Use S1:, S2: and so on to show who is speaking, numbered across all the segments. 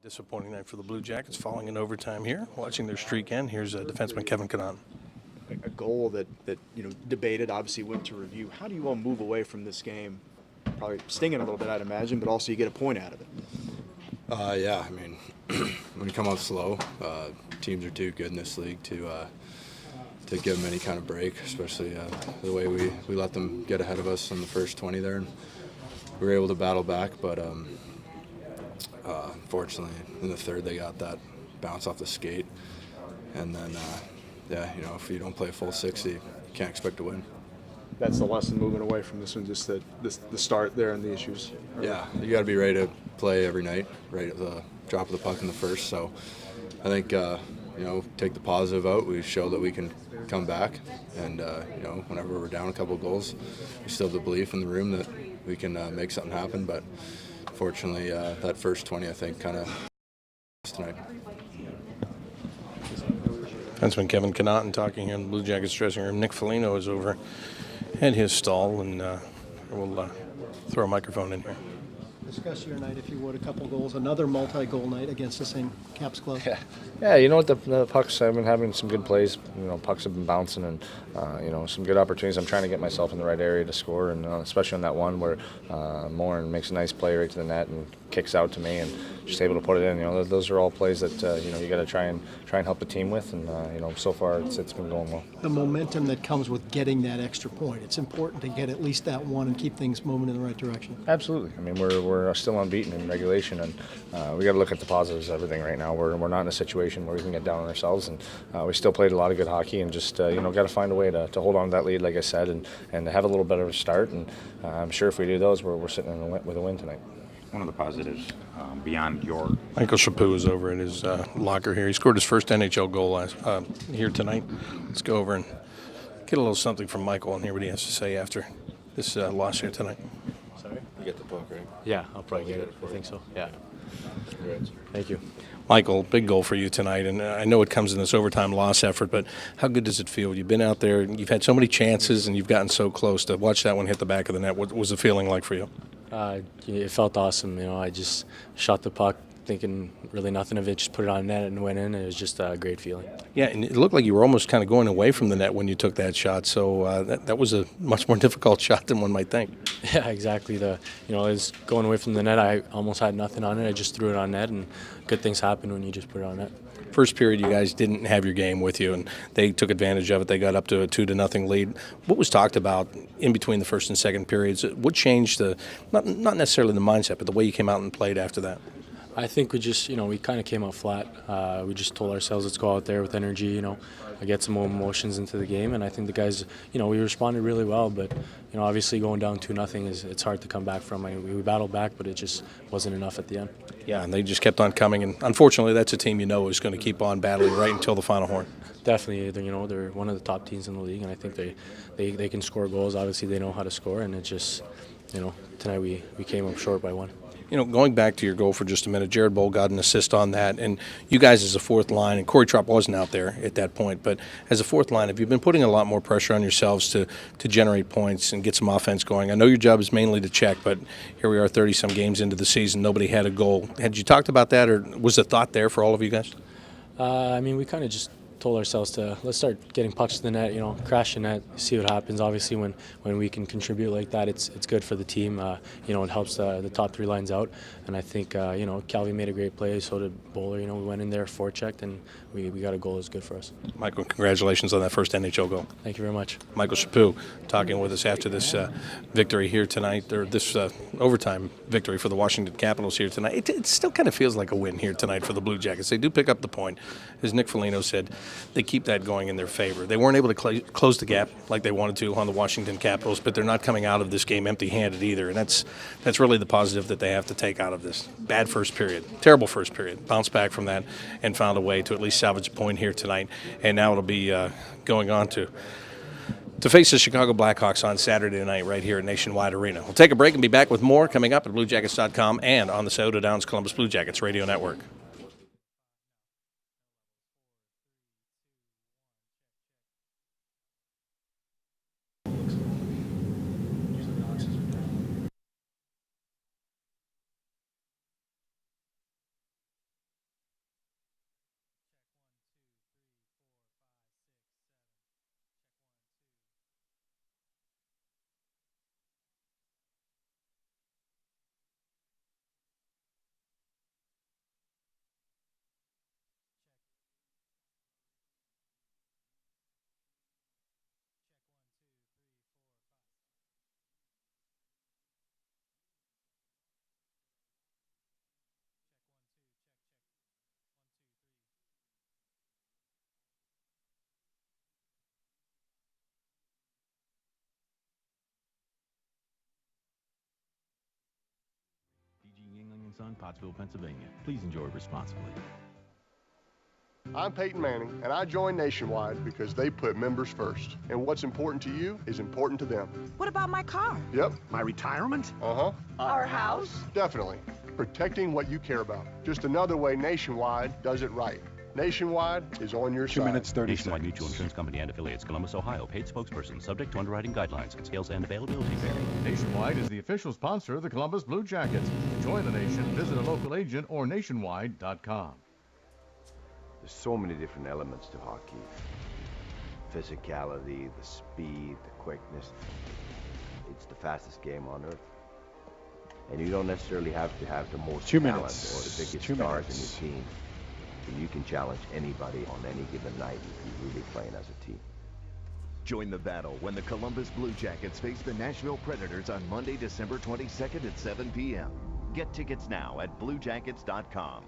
S1: Disappointing night for the Blue Jackets, falling in overtime here. Watching their streak end, here's defenseman Kevin Cannon.
S2: A goal that debated, obviously went to review. How do you all move away from this game? Probably stinging a little bit, I'd imagine, but also you get a point out of it.
S3: Yeah, I mean, when you come out slow, teams are too good in this league to give them any kind of break, especially the way we let them get ahead of us in the first 20 there. And we were able to battle back, but unfortunately, in the third, they got that bounce off the skate. And then, if you don't play a full 60, you can't expect to win.
S2: That's the lesson moving away from this one, just the start there and the issues.
S3: Yeah, you got to be ready to play every night, right at the drop of the puck in the first. So I think, take the positive out. We show that we can come back. And, whenever we're down a couple of goals, we still have the belief in the room that we can make something happen. But fortunately, that first 20, I think, kind of tonight.
S1: Defenseman Kevin Cannon talking here in the Blue Jackets dressing room. Nick Foligno is over at his stall, and we'll throw a microphone in here.
S4: Discuss your night, if you would. A couple goals, another multi-goal night against the same Caps club.
S5: Yeah. You know what? The pucks. I've been having some good plays. Pucks have been bouncing, and some good opportunities. I'm trying to get myself in the right area to score, and especially on that one where Morin makes a nice play right to the net and kicks out to me, and just able to put it in. Those are all plays that you got to try and help the team with, and so far it's been going well.
S4: The momentum that comes with getting that extra point. It's important to get at least that one and keep things moving in the right direction.
S5: Absolutely. I mean, we're still unbeaten in regulation, and we got to look at the positives of everything right now. We're not in a situation where we can get down on ourselves, and we still played a lot of good hockey, and just got to find a way to hold on to that lead, like I said, and have a little better of a start. And I'm sure if we do those, we're sitting with a win tonight.
S6: One of the positives beyond your...
S1: Michael Chaput is over in his locker here. He scored his first NHL goal here tonight. Let's go over and get a little something from Michael and hear what he has to say after this loss here tonight.
S5: Sorry?
S3: You get the puck, right?
S5: Yeah, I'll probably get it. I think so. Yeah. Thank you.
S1: Michael, big goal for you tonight, and I know it comes in this overtime loss effort, but how good does it feel? You've been out there, you've had so many chances, and you've gotten so close to watch that one hit the back of the net. What was the feeling like for you?
S7: It felt awesome. I just shot the puck thinking really nothing of it, just put it on net and went in. It was just a great feeling. Yeah,
S1: and it looked like you were almost kind of going away from the net when you took that shot, so that was a much more difficult shot than one might think.
S7: Yeah, exactly. It was going away from the net. I almost had nothing on it. I just threw it on net, and good things happen when you just put it on net.
S1: First period, you guys didn't have your game with you, and they took advantage of it. They got up to a 2-0 lead. What was talked about in between the first and second periods? What changed not necessarily the mindset, but the way you came out and played after that?
S7: I think we just, we kind of came out flat. We just told ourselves, let's go out there with energy, get some more emotions into the game. And I think the guys, we responded really well. But, obviously going down 2-0 it's hard to come back from. We battled back, but it just wasn't enough at the end.
S1: Yeah, and they just kept on coming. And unfortunately, that's a team is going to keep on battling right until the final horn.
S7: Definitely. They're one of the top teams in the league, and I think they can score goals. Obviously, they know how to score, and it just, tonight we came up short by one.
S1: Going back to your goal for just a minute, Jared Bowl got an assist on that, and you guys as a fourth line, and Corey Trop wasn't out there at that point, but as a fourth line, have you been putting a lot more pressure on yourselves to generate points and get some offense going? I know your job is mainly to check, but here we are 30-some games into the season, nobody had a goal. Had you talked about that, or was the thought there for all of you guys?
S7: We kind of just told ourselves to let's start getting pucks to the net, crash the net, see what happens. Obviously, when we can contribute like that, it's good for the team. It helps the top three lines out. And I think Calvi made a great play. So did Bowler. We went in there, forechecked, and we got a goal. It was good for us.
S1: Michael, congratulations on that first NHL goal.
S7: Thank you very much.
S1: Michael Chaput talking with us after this victory here tonight, or this overtime victory for the Washington Capitals here tonight. It still kind of feels like a win here tonight for the Blue Jackets. They do pick up the point, as Nick Foligno said. They keep that going in their favor. They weren't able to close the gap like they wanted to on the Washington Capitals, but they're not coming out of this game empty-handed either, and that's really the positive that they have to take out of this. Bad first period, terrible first period. Bounced back from that and found a way to at least salvage a point here tonight, and now it'll be going on to face the Chicago Blackhawks on Saturday night right here at Nationwide Arena. We'll take a break and be back with more coming up at BlueJackets.com and on the Scioto Downs Columbus Blue Jackets Radio Network.
S8: Son, Pottsville, Pennsylvania. Please enjoy responsibly.
S9: I'm Peyton Manning, and I joined Nationwide because they put members first. And what's important to you is important to them.
S10: What about my car?
S9: Yep.
S8: My retirement?
S9: Uh-huh.
S10: Our house?
S9: Definitely. Protecting what you care about. Just another way Nationwide does it right. Nationwide is on your side.
S11: 2 minutes, 30
S8: Nationwide
S11: seconds.
S8: Mutual Insurance Company and affiliates, Columbus, Ohio. Paid spokesperson, subject to underwriting guidelines. Scales and availability vary.
S12: Nationwide is the official sponsor of the Columbus Blue Jackets. To join the nation, visit a local agent or nationwide.com.
S13: There's so many different elements to hockey. Physicality, the speed, the quickness. It's the fastest game on earth. And you don't necessarily have to have the most
S11: 2
S13: talent
S11: minutes.
S13: or the biggest
S11: 2
S13: stars
S11: minutes.
S13: in your team. But you can challenge anybody on any given night if you're really playing as a team.
S14: Join the battle when the Columbus Blue Jackets face the Nashville Predators on Monday, December 22nd at 7 p.m. Get tickets now at BlueJackets.com.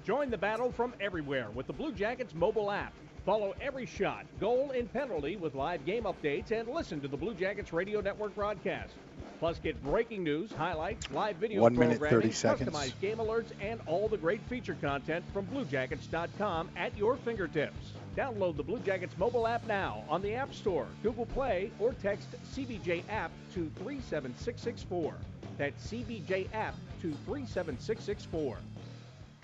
S15: Join the battle from everywhere with the Blue Jackets mobile app. Follow every shot, goal, and penalty with live game updates and listen to the Blue Jackets Radio Network broadcast. Plus, get breaking news, highlights, live video
S11: 1 minute,
S15: programming,
S11: 30 seconds.
S15: customized game alerts, and all the great feature content from BlueJackets.com at your fingertips. Download the Blue Jackets mobile app now on the App Store, Google Play, or text CBJ app to 37664. That's CBJ app to 37664.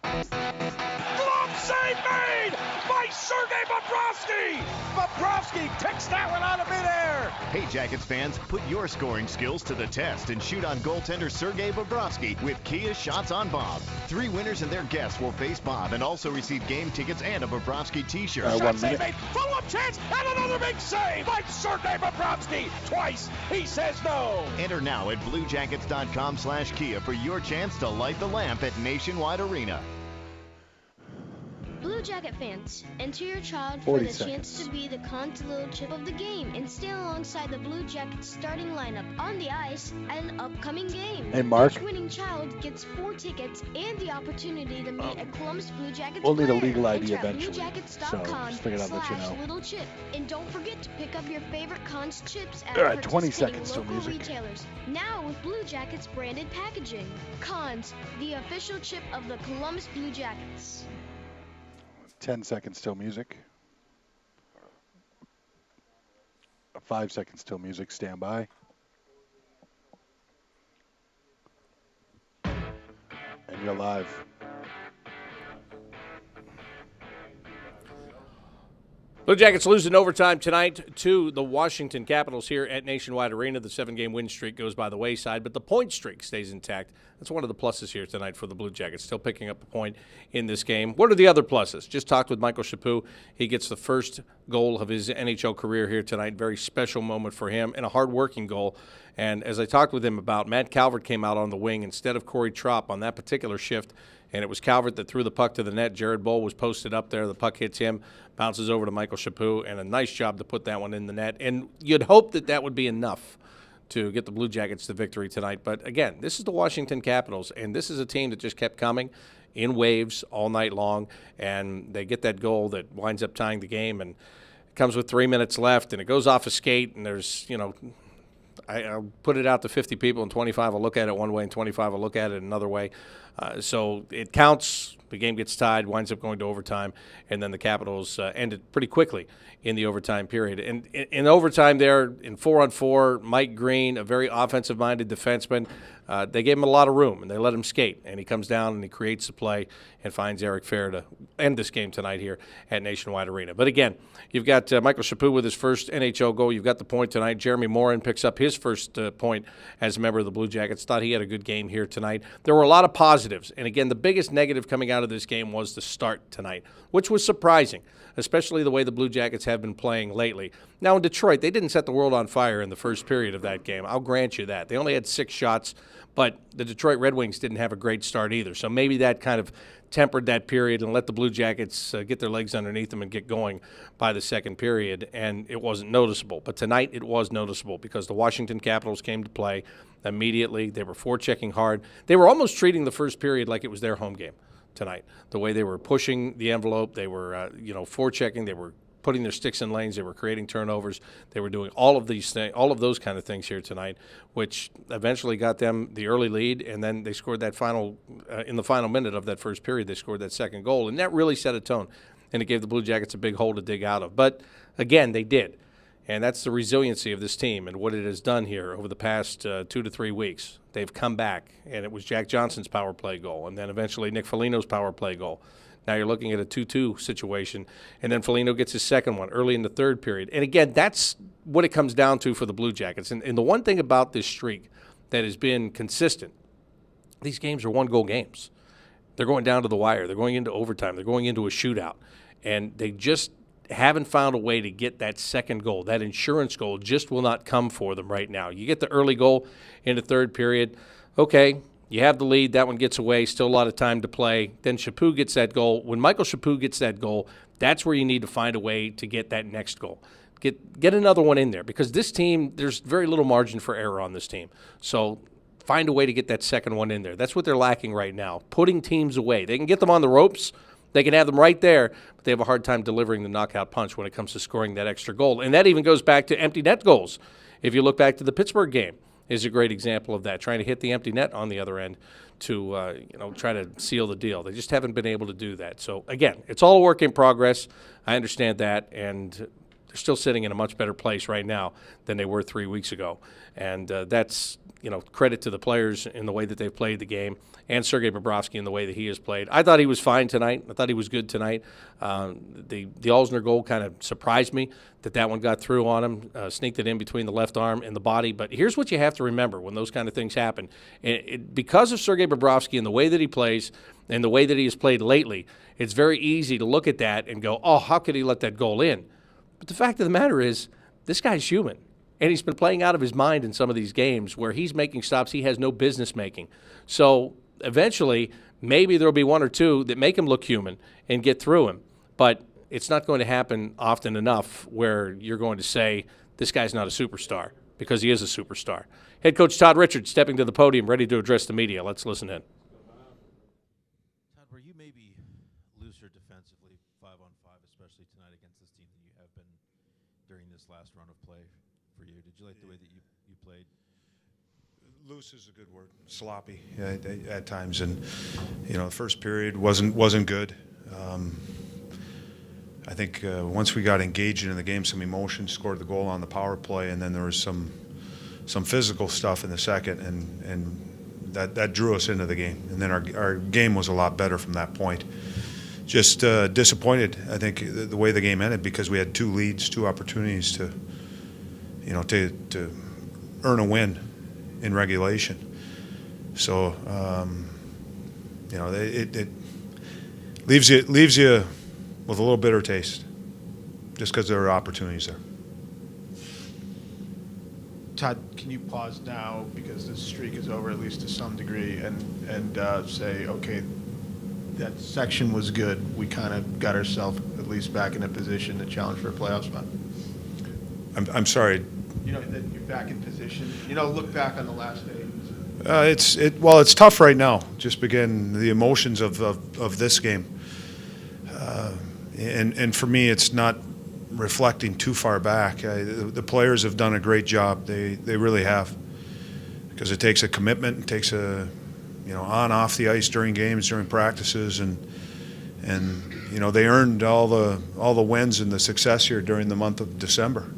S16: Glove save made by Sergei Bobrovsky! Bobrovsky takes that one out of midair!
S14: Hey, Jackets fans, put your scoring skills to the test and shoot on goaltender Sergei Bobrovsky with Kia Shots on Bob. 3 winners and their guests will face Bob and also receive game tickets and a Bobrovsky t-shirt.
S16: Shot save made, follow-up chance, and another big save by Sergei Bobrovsky! Twice, he says no!
S14: Enter now at BlueJackets.com/Kia for your chance to light the lamp at Nationwide Arena.
S17: Blue Jacket fans, enter your child for
S11: 40
S17: the
S11: seconds.
S17: chance to be the Cons little chip of the game and stand alongside the Blue Jackets starting lineup on the ice at an upcoming game.
S11: Hey, Mark.
S17: Each winning child gets 4 tickets and the opportunity to meet a Columbus Blue Jackets
S11: We'll need a
S17: player.
S11: legal ID
S17: Enter at
S11: eventually,
S17: BlueJackets.com
S11: so just figured I'd let you know.
S17: /little chip. And don't forget to pick up your favorite Cons chips at
S11: All right, 20
S17: participating
S11: seconds till
S17: local
S11: music.
S17: retailers. Now with Blue Jackets branded packaging. Cons, the official chip of the Columbus Blue Jackets.
S11: 10 seconds till music. 5 seconds till music. Stand by. And you're live.
S1: Blue Jackets lose in overtime tonight to the Washington Capitals here at Nationwide Arena. The 7-game win streak goes by the wayside, but the point streak stays intact. That's one of the pluses here tonight for the Blue Jackets, still picking up a point in this game. What are the other pluses? Just talked with Michael Chaput. He gets the first goal of his NHL career here tonight. Very special moment for him and a hard-working goal. And as I talked with him about, Matt Calvert came out on the wing instead of Corey Tropp on that particular shift, and it was Calvert that threw the puck to the net. Jared Boll was posted up there. The puck hits him, bounces over to Michael Chaput, and a nice job to put that one in the net. And you'd hope that that would be enough to get the Blue Jackets the victory tonight. But again, this is the Washington Capitals, and this is a team that just kept coming in waves all night long, and they get that goal that winds up tying the game, and it comes with 3 minutes left, and it goes off a skate, and there's, I'll put it out to 50 people, and 25 will look at it one way, and 25 will look at it another way. So it counts. The game gets tied, winds up going to overtime, and then the Capitals ended pretty quickly in the overtime period. And in overtime there, in 4-on-4, Mike Green, a very offensive-minded defenseman, they gave him a lot of room, and they let him skate. And he comes down and he creates the play and finds Eric Fair to end this game tonight here at Nationwide Arena. But again, you've got Michael Chaput with his first NHL goal. You've got the point tonight. Jeremy Morin picks up his first point as a member of the Blue Jackets. Thought he had a good game here tonight. There were a lot of positives. And again, the biggest negative coming out of this game was the start tonight, which was surprising, especially the way the Blue Jackets have been playing lately. Now, in Detroit, they didn't set the world on fire in the first period of that game. I'll grant you that. They only had 6 shots, but the Detroit Red Wings didn't have a great start either. So maybe that kind of tempered that period and let the Blue Jackets get their legs underneath them and get going by the second period, and it wasn't noticeable. But tonight it was noticeable because the Washington Capitals came to play immediately. They were forechecking hard. They were almost treating the first period like it was their home game tonight. The way they were pushing the envelope, they were forechecking, they were putting their sticks in lanes. They were creating turnovers. They were doing all of these things, all of those kind of things here tonight, which eventually got them the early lead. And then they scored that final in the final minute of that first period. They scored that second goal, and that really set a tone. And it gave the Blue Jackets a big hole to dig out of. But again, they did. And that's the resiliency of this team and what it has done here over the past 2 to 3 weeks. They've come back, and it was Jack Johnson's power play goal, and then eventually Nick Foligno's power play goal. Now you're looking at a 2-2 situation, and then Foligno gets his second one early in the third period. And again, that's what it comes down to for the Blue Jackets. And the one thing about this streak that has been consistent, these games are one-goal games. They're going down to the wire. They're going into overtime. They're going into a shootout. And they just haven't found a way to get that second goal. That insurance goal just will not come for them right now. You get the early goal in the third period. Okay, you have the lead. That one gets away. Still a lot of time to play. Then Chaput gets that goal. When Michael Chaput gets that goal, that's where you need to find a way to get that next goal. Get another one in there, because this team, there's very little margin for error on this team. So find a way to get that second one in there. That's what they're lacking right now, putting teams away. They can get them on the ropes. They can have them right there, but they have a hard time delivering the knockout punch when it comes to scoring that extra goal. And that even goes back to empty net goals. If you look back to the Pittsburgh game, is a great example of that, trying to hit the empty net on the other end to try to seal the deal. They just haven't been able to do that. So, again, it's all a work in progress. I understand that, and they're still sitting in a much better place right now than they were 3 weeks ago. And that's credit to the players in the way that they've played the game, and Sergei Bobrovsky in the way that he has played. I thought he was fine tonight. I thought he was good tonight. The Alzner goal kind of surprised me that one got through on him, sneaked it in between the left arm and the body. But here's what you have to remember when those kind of things happen. Because of Sergei Bobrovsky and the way that he plays and the way that he has played lately, it's very easy to look at that and go, oh, how could he let that goal in? But the fact of the matter is, this guy's human. And he's been playing out of his mind in some of these games where he's making stops he has no business making. So eventually, maybe there'll be one or two that make him look human and get through him. But it's not going to happen often enough where you're going to say, this guy's not a superstar, because he is a superstar. Head coach Todd Richards stepping to the podium, ready to address the media. Let's listen in.
S18: Todd, were you maybe looser defensively 5-on-5, especially tonight against this team than you have been during this last run of play for you? Did you like the way that you played?
S19: Loose is a good word. Sloppy at times, and the first period wasn't good. I think once we got engaged in the game, some emotion, scored the goal on the power play, and then there was some physical stuff in the second, and that drew us into the game. And then our game was a lot better from that point. Just disappointed, I think, the way the game ended, because we had 2 leads, 2 opportunities to earn a win in regulation. So it leaves you with a little bitter taste, just because there are opportunities there.
S20: Todd, can you pause now, because this streak is over, at least to some degree, and say, okay, that section was good. We kind of got ourselves at least back in a position to challenge for a playoff spot.
S19: I'm sorry.
S20: That you're back in position. Look back on the last day.
S19: It's tough right now. Just begin the emotions of this game, and for me, it's not reflecting too far back. The players have done a great job. They really have, because it takes a commitment. It takes a on off the ice during games, during practices, and they earned all the wins and the success here during the month of December.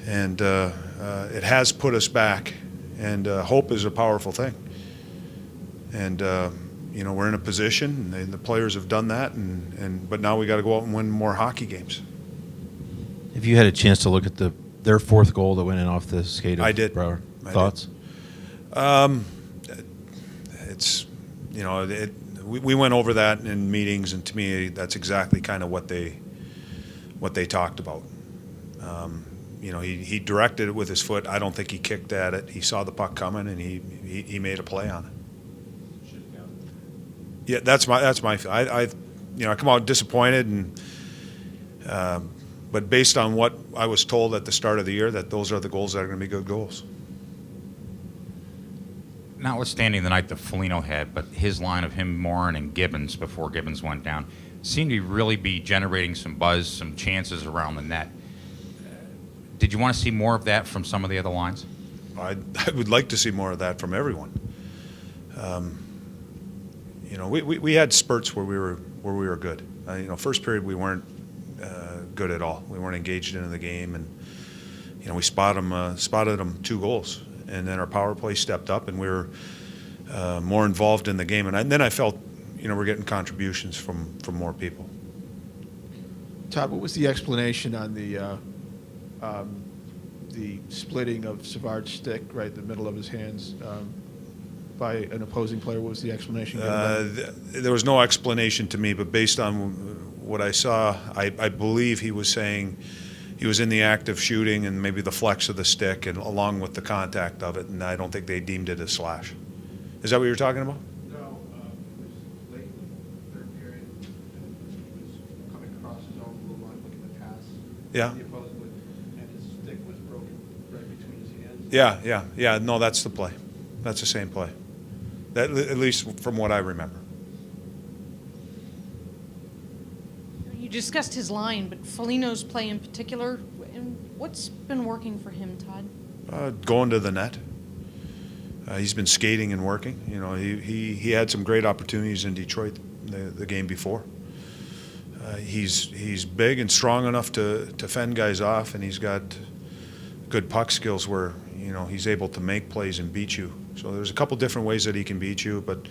S19: And it has put us back, and hope is a powerful thing. And we're in a position, and the players have done that, but now we got to go out and win more hockey games.
S18: Have you had a chance to look at their fourth goal that went in off the skate of
S19: I did.
S18: Brouwer? Thoughts?
S19: It's we went over that in meetings, and to me, that's exactly kind of what they talked about. He directed it with his foot. I don't think he kicked at it. He saw the puck coming, and he made a play on it. Yeah, that's my. I come out disappointed, and but based on what I was told at the start of the year, that those are the goals that are going to be good goals.
S6: Notwithstanding the night that Foligno had, but his line of him, Morin, and Gibbons before Gibbons went down, seemed to really be generating some buzz, some chances around the net. Did you want to see more of that from some of the other lines?
S19: I would like to see more of that from everyone. We had spurts where we were good. First period we weren't good at all. We weren't engaged into the game, and we spotted them 2 goals, and then our power play stepped up, and we were more involved in the game. And then I felt, we're getting contributions from more people.
S20: Todd, what was the explanation on the splitting of Savard's stick right in the middle of his hands by an opposing player? What was the explanation?
S19: There was no explanation to me, but based on what I saw, I believe he was saying he was in the act of shooting and maybe the flex of the stick and along with the contact of it, and I don't think they deemed it a slash. Is that what you're talking about?
S20: No, it was late in the third period, and he was coming across his own blue line looking to pass.
S19: Yeah.
S20: The opposing, and his stick was broken right between his hands.
S19: Yeah. No, that's the play. That's the same play. That, at least from what I remember.
S21: You discussed his line, but Foligno's play in particular, what's been working for him, Todd?
S19: Going to the net. He's been skating and working. He had some great opportunities in Detroit the game before. He's big and strong enough to fend guys off, and he's got good puck skills where he's able to make plays and beat you. So there's a couple different ways that he can beat you, but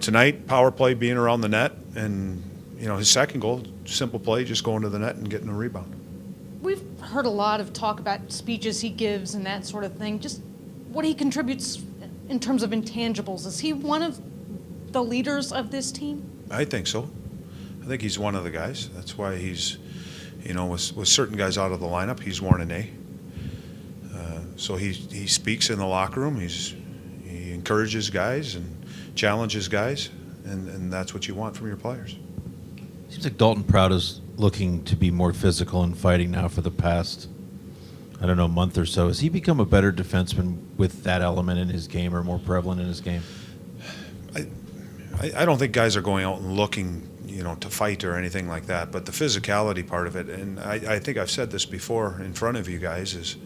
S19: tonight power play being around the net, and his second goal, simple play, just going to the net and getting a rebound.
S21: We've heard a lot of talk about speeches he gives and that sort of thing. Just what he contributes in terms of intangibles. Is he one of the leaders of this team?
S19: I think so. I think he's one of the guys. That's why he's, with certain guys out of the lineup, he's worn an A. So he speaks in the locker room. He encourages guys and challenges guys, and that's what you want from your players.
S18: Seems like Dalton Proud is looking to be more physical and fighting now for the past, month or so. Has he become a better defenseman with that element in his game, or more prevalent in his game?
S19: I don't think guys are going out and looking, to fight or anything like that, but the physicality part of it, and I think I've said this before in front of you guys, is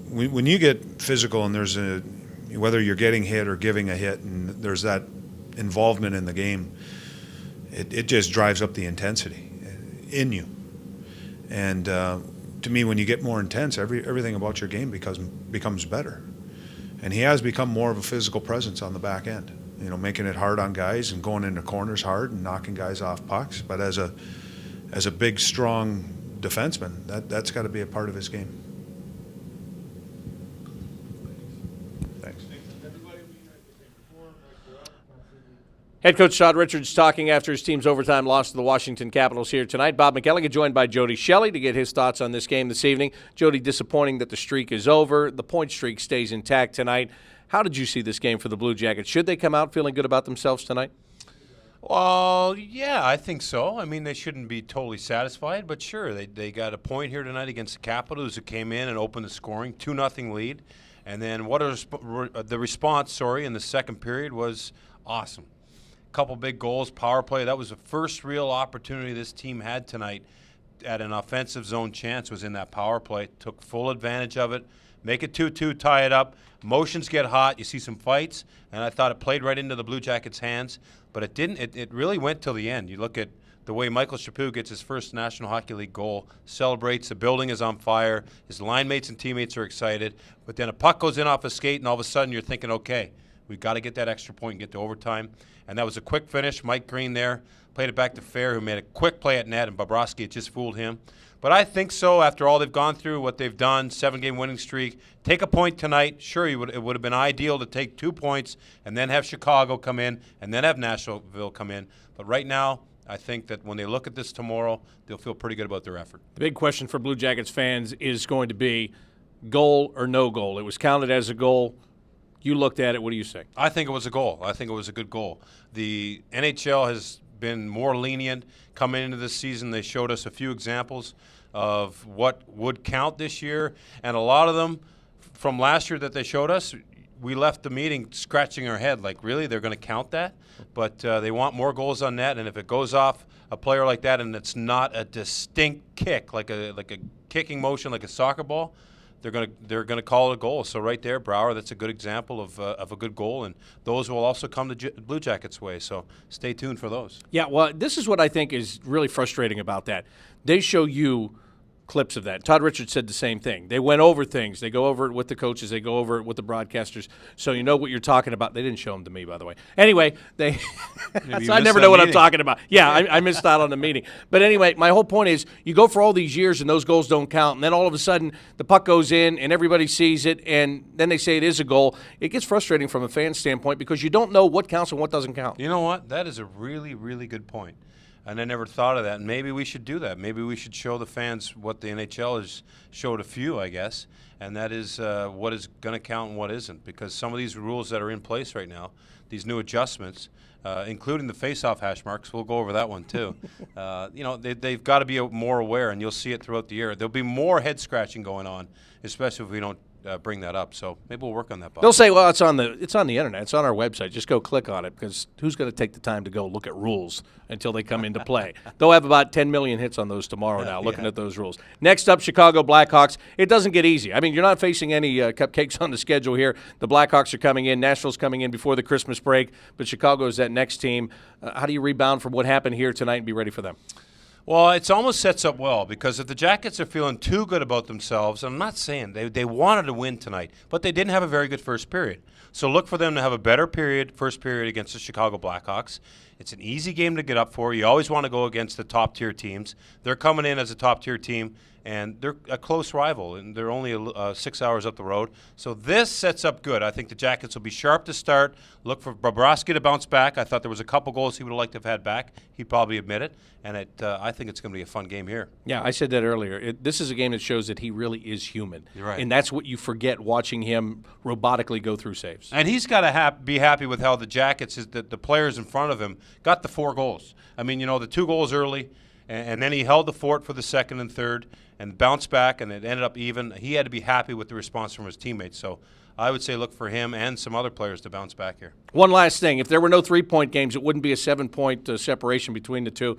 S19: when you get physical and there's whether you're getting hit or giving a hit, and there's that involvement in the game, it just drives up the intensity in you. And to me, when you get more intense, everything about your game becomes better. And he has become more of a physical presence on the back end, making it hard on guys and going into corners hard and knocking guys off pucks. But as a big, strong defenseman, that's got to be a part of his game. Thanks.
S1: Head coach Todd Richards talking after his team's overtime loss to the Washington Capitals here tonight. Bob McElligott joined by Jody Shelley to get his thoughts on this game this evening. Jody, disappointing that the streak is over. The point streak stays intact tonight. How did you see this game for the Blue Jackets? Should they come out feeling good about themselves tonight?
S22: Well, yeah, I think so. I mean, they shouldn't be totally satisfied, but sure, they got a point here tonight against the Capitals, who came in and opened the scoring, 2-0 lead. And then the response in the second period was awesome. Couple big goals, power play. That was the first real opportunity this team had tonight at an offensive zone chance, was in that power play. Took full advantage of it. Make it 2-2, tie it up. Motions get hot. You see some fights, and I thought it played right into the Blue Jackets' hands, but it didn't. It really went till the end. You look at the way Michael Chaput gets his first National Hockey League goal, celebrates, the building is on fire, his line mates and teammates are excited, but then a puck goes in off a skate, and all of a sudden you're thinking, okay, we've got to get that extra point and get to overtime. And that was a quick finish. Mike Green there played it back to Fair, who made a quick play at net, and Bobrovsky, it just fooled him. But I think so, after all they've gone through, what they've done, 7-game winning streak, take a point tonight. Sure, it would have been ideal to take 2 points and then have Chicago come in and then have Nashville come in. But right now, I think that when they look at this tomorrow, they'll feel pretty good about their effort.
S1: The big question for Blue Jackets fans is going to be goal or no goal. It was counted as a goal. You looked at it. What do you say?
S22: I think it was a goal. I think it was a good goal. The NHL has been more lenient coming into this season. They showed us a few examples of what would count this year, and a lot of them from last year that they showed us, we left the meeting scratching our head, like, really, they're going to count that? But they want more goals on net, and if it goes off a player like that and it's not a distinct kick, like a kicking motion, like a soccer ball, they're gonna call it a goal. So right there, Brouwer, that's a good example of a good goal, and those will also come the Blue Jackets' way. So stay tuned for those.
S1: Yeah, well, this is what I think is really frustrating about that. They show you clips of that. Todd Richards said the same thing. They went over things. They go over it with the coaches. They go over it with the broadcasters. So you know what you're talking about. They didn't show them to me, by the way. Anyway, I never know what I'm talking about. Yeah, I missed out on the meeting. But anyway, my whole point is you go for all these years and those goals don't count, and then all of a sudden the puck goes in and everybody sees it, and then they say it is a goal. It gets frustrating from a fan standpoint because you don't know what counts and what doesn't count.
S22: You know what? That is a really, really good point. And I never thought of that. And maybe we should do that. Maybe we should show the fans what the NHL has showed a few, I guess, and that is what is going to count and what isn't. Because some of these rules that are in place right now, these new adjustments, including the face-off hash marks, we'll go over that one too. They've got to be more aware, and you'll see it throughout the year. There'll be more head-scratching going on, especially if we don't bring that up. So maybe we'll work on that, Bob.
S1: They'll say, well, it's on the internet. It's on our website. Just go click on it, because who's going to take the time to go look at rules until they come into play? They'll have about 10 million hits on those tomorrow now, looking at those rules. Next up, Chicago Blackhawks. It doesn't get easy. I mean, you're not facing any cupcakes on the schedule here. The Blackhawks are coming in. Nashville's coming in before the Christmas break, but Chicago is that next team. How do you rebound from what happened here tonight and be ready for them?
S22: Well, it almost sets up well, because if the Jackets are feeling too good about themselves, I'm not saying they wanted to win tonight, but they didn't have a very good first period. So look for them to have a better first period against the Chicago Blackhawks. It's an easy game to get up for. You always want to go against the top-tier teams. They're coming in as a top-tier team, and they're a close rival, and they're only 6 hours up the road. So this sets up good. I think the Jackets will be sharp to start. Look for Bobrovsky to bounce back. I thought there was a couple goals he would have liked to have had back. He'd probably admit it, and I think it's going to be a fun game here.
S1: Yeah, I said that earlier. This is a game that shows that he really is human.
S22: You're right.
S1: And that's what you forget watching him robotically go through saves.
S22: And he's got to be happy with how the Jackets, the players in front of him, got the 4 goals. I mean, the 2 goals early, and then he held the fort for the second and third and bounced back, and it ended up even. He had to be happy with the response from his teammates. So I would say look for him and some other players to bounce back here.
S1: One last thing. If there were no 3-point games, it wouldn't be a 7-point separation between the two.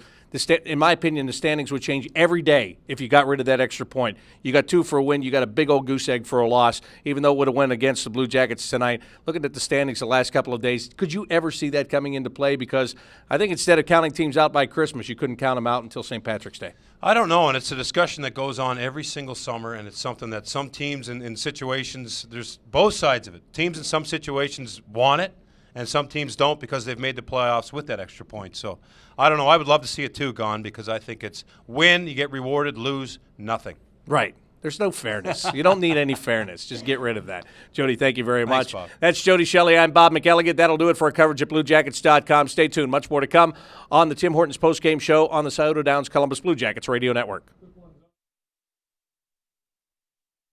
S1: In my opinion, the standings would change every day if you got rid of that extra point. You got 2 for a win. You got a big old goose egg for a loss, even though it would have went against the Blue Jackets tonight. Looking at the standings the last couple of days, could you ever see that coming into play? Because I think instead of counting teams out by Christmas, you couldn't count them out until St. Patrick's Day.
S22: I don't know, and it's a discussion that goes on every single summer, and it's something that some teams in situations, there's both sides of it. Teams in some situations want it, and some teams don't because they've made the playoffs with that extra point. So I don't know. I would love to see it too gone, because I think it's win, you get rewarded, lose, nothing.
S1: Right. There's no fairness. You don't need any fairness. Just get rid of that. Jody, thank you very much.
S22: Bob.
S1: That's Jody Shelley. I'm Bob McElligott. That'll do it for our coverage at BlueJackets.com. Stay tuned. Much more to come on the Tim Hortons postgame show on the Scioto Downs Columbus Blue Jackets Radio Network.